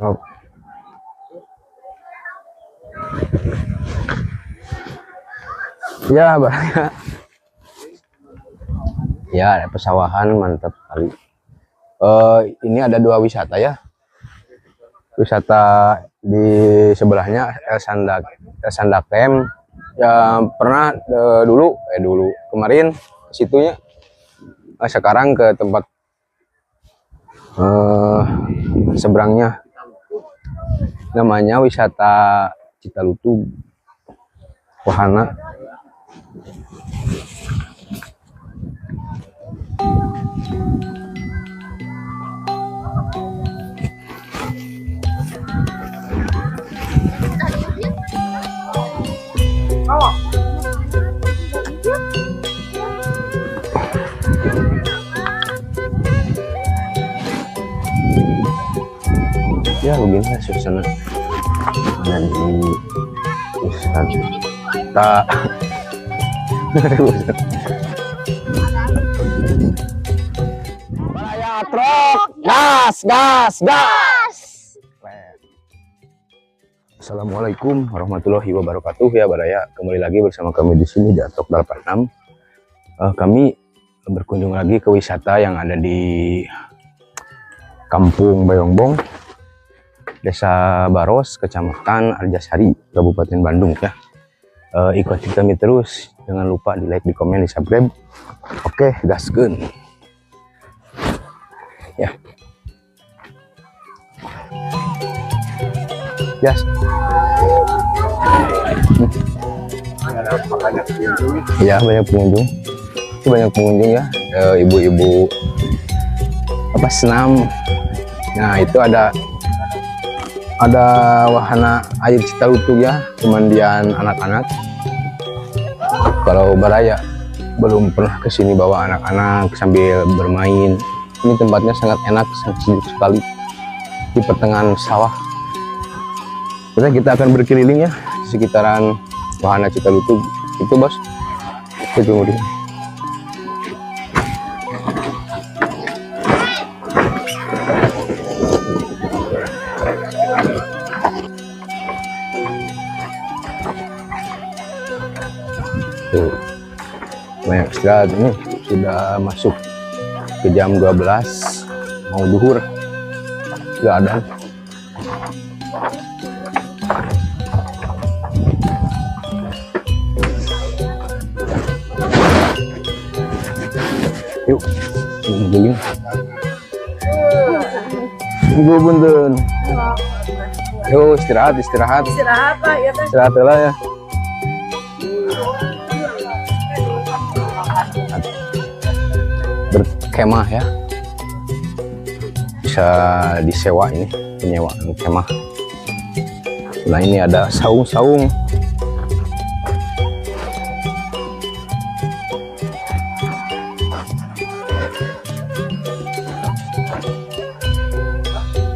Oh, ya, banyak. Ya, ada pesawahan mantap kali. Ini ada dua wisata ya. Wisata di sebelahnya El Sandak Camp. Ya pernah dulu kemarin ke situnya. Sekarang ke tempat seberangnya, namanya wisata Citalutug Wahana. Ya begini suasana dan di wisata Baraya truk gas gas gas. Assalamualaikum warahmatullahi wabarakatuh ya Baraya, kembali lagi bersama kami di sini di Atok 86. Kami berkunjung lagi ke wisata yang ada di Kampung Bayongbong, Desa Baros, Kecamatan Arjasari, Kabupaten Bandung ya. Ikuti kami terus, jangan lupa di like, di komen, di subscribe. Oke, gaskeun ya. Yes. Iya, banyak pengunjung. Itu banyak pengunjung ya, ibu-ibu apa senam. Nah, itu ada wahana air Citalutug ya, pemandian anak-anak. Kalau Baraya belum pernah kesini bawa anak-anak sambil bermain, ini tempatnya sangat enak, sangat sejuk sekali di pertengahan sawah. Kita akan berkeliling ya di sekitaran wahana Citalutug itu, bos. Itu kemudian tuh, banyak istirahat. Ini sudah masuk ke jam 12, mau duhur, sudah ada. Yuk, guling. Ibu bunten. Yuk istirahat Pak, ya teh. Istirahat lah ya. Berkemah ya, bisa disewa, ini penyewaan kemah. Nah, ini ada saung-saung.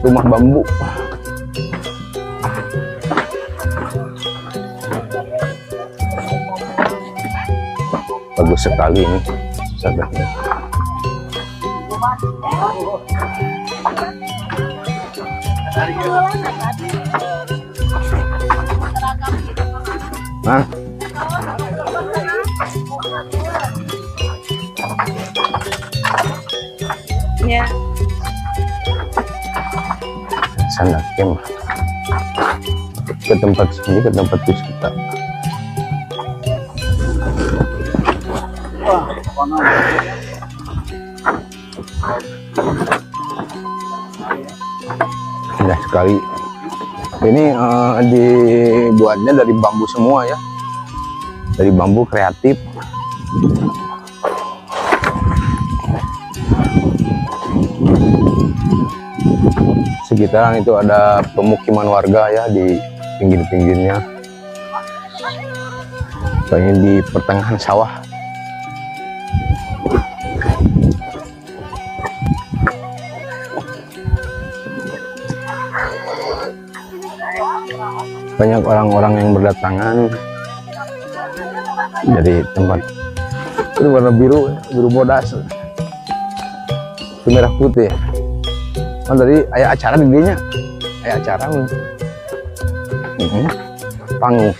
Rumah bambu. Bagus sekali ini, sahabatnya. Nah, ya. Sandak Camp ke tempat sini, ke tempat wisata. Indah sekali. Ini dibuatnya dari bambu semua ya, dari bambu kreatif. Sekitaran itu ada pemukiman warga ya di pinggir-pinggirnya. Kayaknya di pertengahan sawah. Banyak orang-orang yang berdatangan dari tempat. Itu warna biru bodas, itu merah putih. Oh, tadi ayah acara di dinya, kayak acara panggung.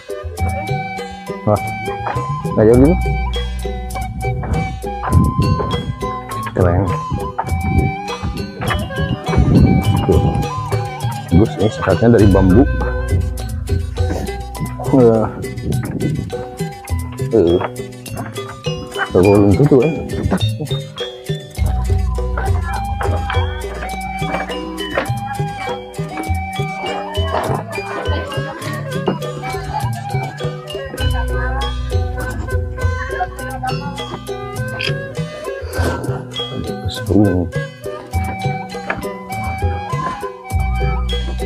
Wah, nggak jauh gitu. Keren. Tuh. Bagus, ini sekatnya dari bambu. Tergolong gitu kan.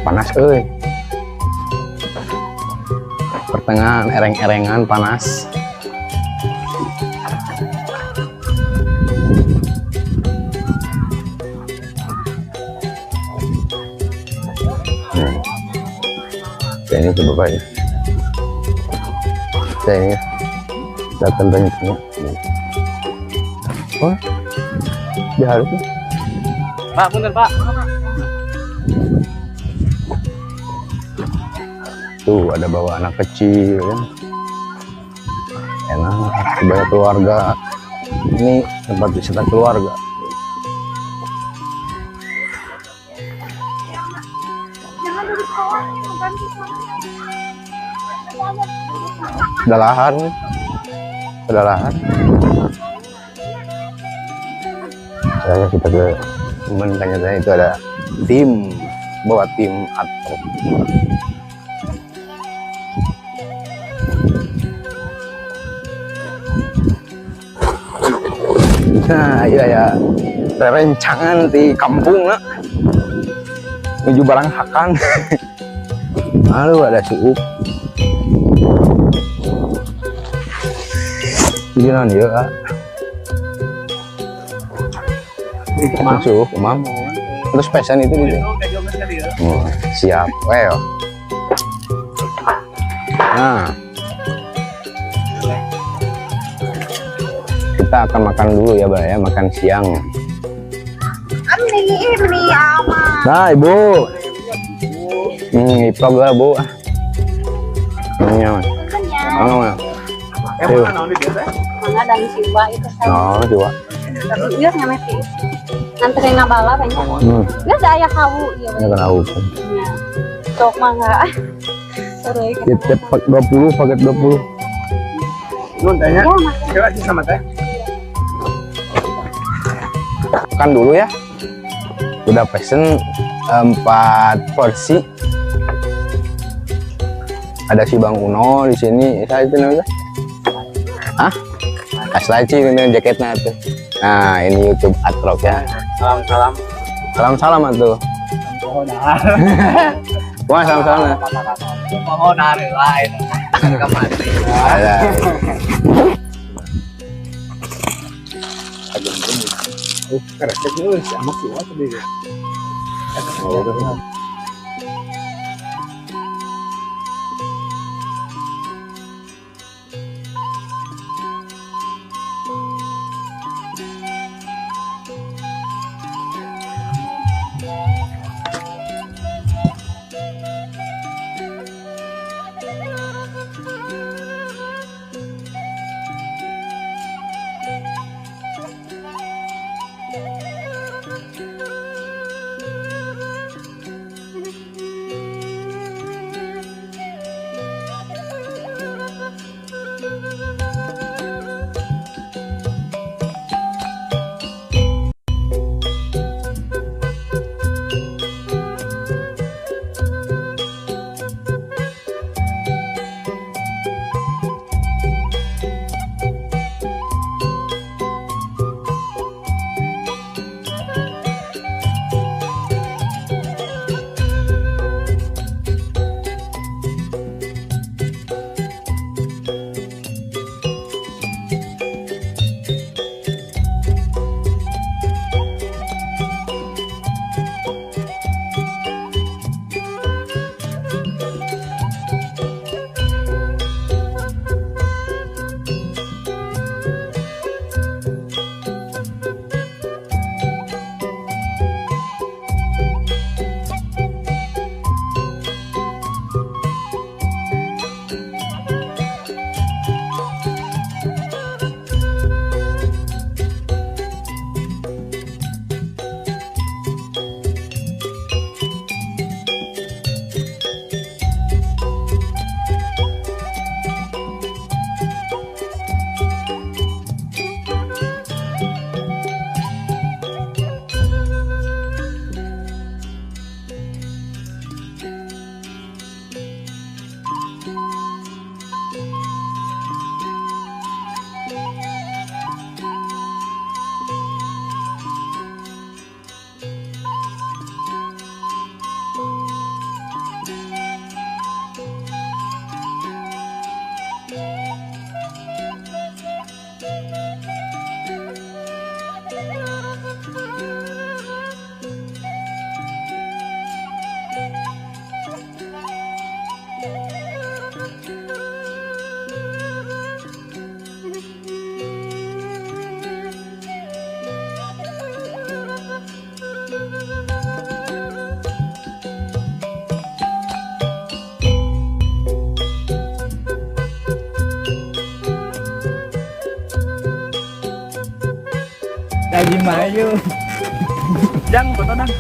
Panas pertengahan ereng-erengan panas. Ini coba Pak ya. Ini datang banyak-banyak. Oh, dia harus Pak, bener Pak. Tuh ada bawa anak kecil ya. Enak, banyak keluarga. Ini tempat wisata keluarga. Ada lahar nih. Ada lahar. Saya kita ke teman tanya saya itu ada tim, bawa tim atau nah iya ya rencangan di kampung nak menuju barang hakan. Lalu ada suuk ini non ya masuk umam terus pesan itu dia. Siap well nah kita akan makan dulu ya Bang ya, makan siang. Nah ibu ipag lah bu nyaman Mangga dan siwa itu oh coba iya nyamet sih nanti kayak ngabala banyak ya ada ayah kawu iya ini kan aku sok mangga seru ya tiap 20 paket 20 Nun tanya, kira sih sama teh. makan dulu ya udah pesen 4 porsi. Ada si Bang Uno di sini. Saya itu namanya. Ah, Aslaci dengan jaketnya tuh. Nah, ini YouTube Atrok ya. Salam-salam. Salam-salam tuh. Wah, salam-salam. Mohon hari lain. Kemana? Ada. Karena dulu sama kuat tadi. Lima ayo. Jang, foto dang.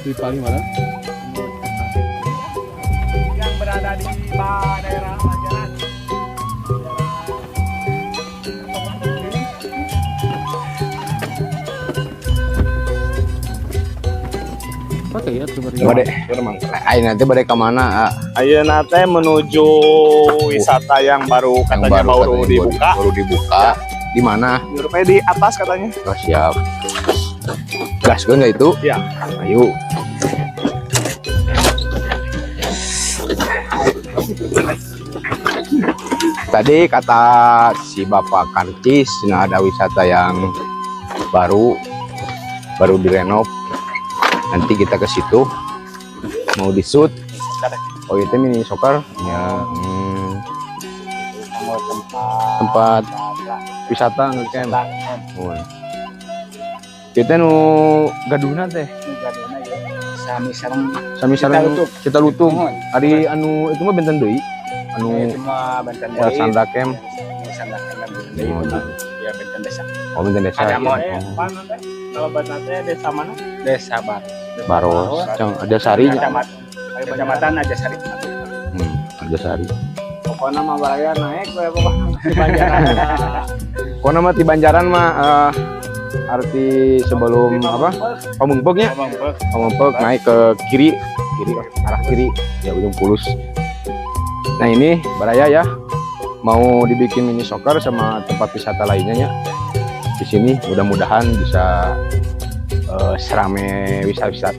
Di paling mana? Yang berada di daerah Majaran. Oke ya, Bade. Ayo nanti bade ke mana? Ayo nate menuju wisata yang baru katanya baru dibuka. Baru dibuka. Di mana? Rupanya di atas katanya. Oh, siap. Gas kan nggak itu? Ya. Ayo. Tadi kata si Bapak Karcis, nah ada wisata yang baru direnov. Nanti kita ke situ mau di-shoot. Oh itu mini soccer ya. Tempat wisata ngecamp. Oh. Kita nu gaduhna teh. Sami sareng kita lutung. Hari anu itu mah benten deui. Anu Sanda Camp. Ya benten desa. Oh benten desa. Kalau Banate desa mana? Desa Baros. Ada Sari. Kecamatan aja Sari. Ada Sari. Pokoknya mah baraya naik pokoknya di Banjaran. Pokoknya mah di Banjaran mah arti sebelum apa? Pamungpeknya. Pamungpek naik ke kiri arah kiri ya ujung Pulus. Nah ini baraya ya mau dibikin mini soccer sama tempat wisata lainnya ya. Di sini mudah-mudahan bisa serame wisata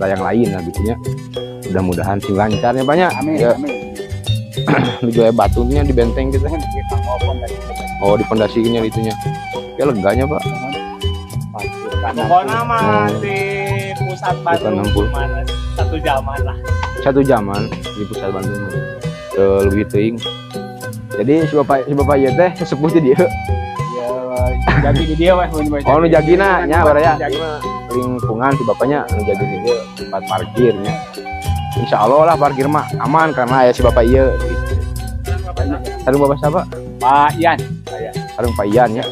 yang lain lah gitunya. Mudah-mudahan sing lancarnya banyak. Amin. Ya. Amin. Juga batunya di benteng gitu kan. Oh di pondasinya itunya. Ya leganya Pak. Pokoknya mah di pusat Bandung mana 1 jaman lah. 1 jaman di pusat Bandung. Lebih teuing. Jadi si bapak ieu teh sepuh di dieu. Jadi di dia weh. Oh nu jagina nya baraya. Lingkungan si bapaknya nu jagi di dieu tempat parkirnya. Insya Allah lah parkir mah aman karena ya si bapak ieu gitu. Sareng bapak siapa? Pak Ian. Sareng Pak Ian ya.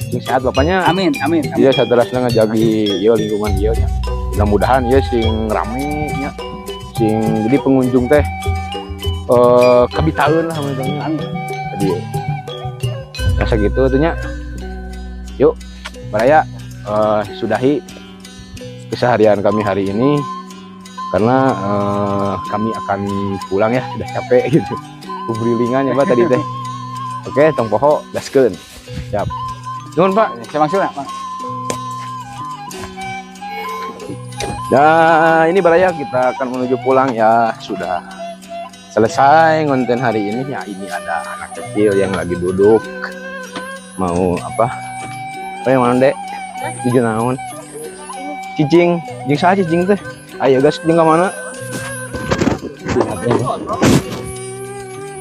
Sing sehat bapaknya. Amin. Dia saterasna ngajagi ieu lingkungan ieu nya. Mudah-mudahan ieu sing rame nya. Sing jadi pengunjung teh kabitaeun lah menurutnya. Tadi rasa gitu tuh nya. Yuk, baraya sudahi keseharian kami hari ini karena kami akan pulang ya, sudah capek gitu. Kubrilingan ya Pak tadi teh. Oke, tong poho gaskeun. Siap. Nuhun Pak, Saya maksudnya Pak. Nah, ini baraya kita akan menuju pulang ya. Sudah selesai konten hari ini ya. Ini ada anak kecil yang lagi duduk mau apa yang mana dek tujuh naon cicing saha cicing teh ayo gas jeung ka mana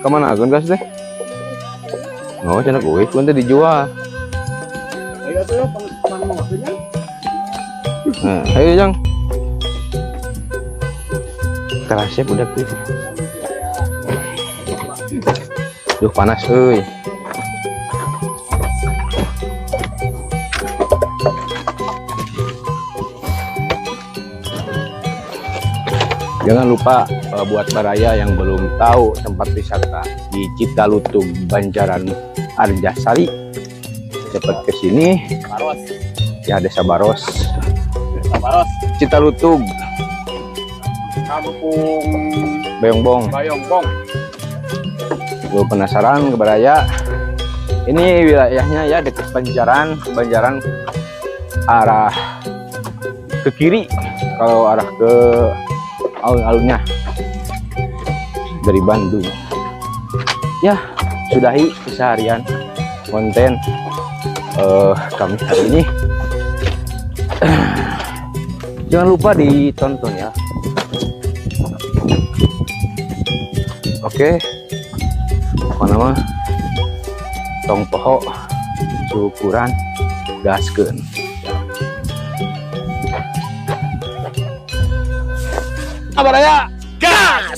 kemana agun gas teh no cenah euy kun teh dijual nah ayo jang kerasnya budak tuh duh panas euy. Jangan lupa buat baraya yang belum tahu tempat wisata di Citalutug, Banjaran, Arjasari, cepat ke sini. Baros. Ya Desa Baros. Baros. Citalutug. Kampung Bayongbong. Lu penasaran ke baraya? Ini wilayahnya ya dekat Banjaran arah ke kiri. Kalau arah ke alun-alunnya dari Bandung. Ya, sudahi keseharian konten kami hari ini. Jangan lupa ditonton ya. Oke, apa nama tong poho syukuran gaskeun. Abaraya gas.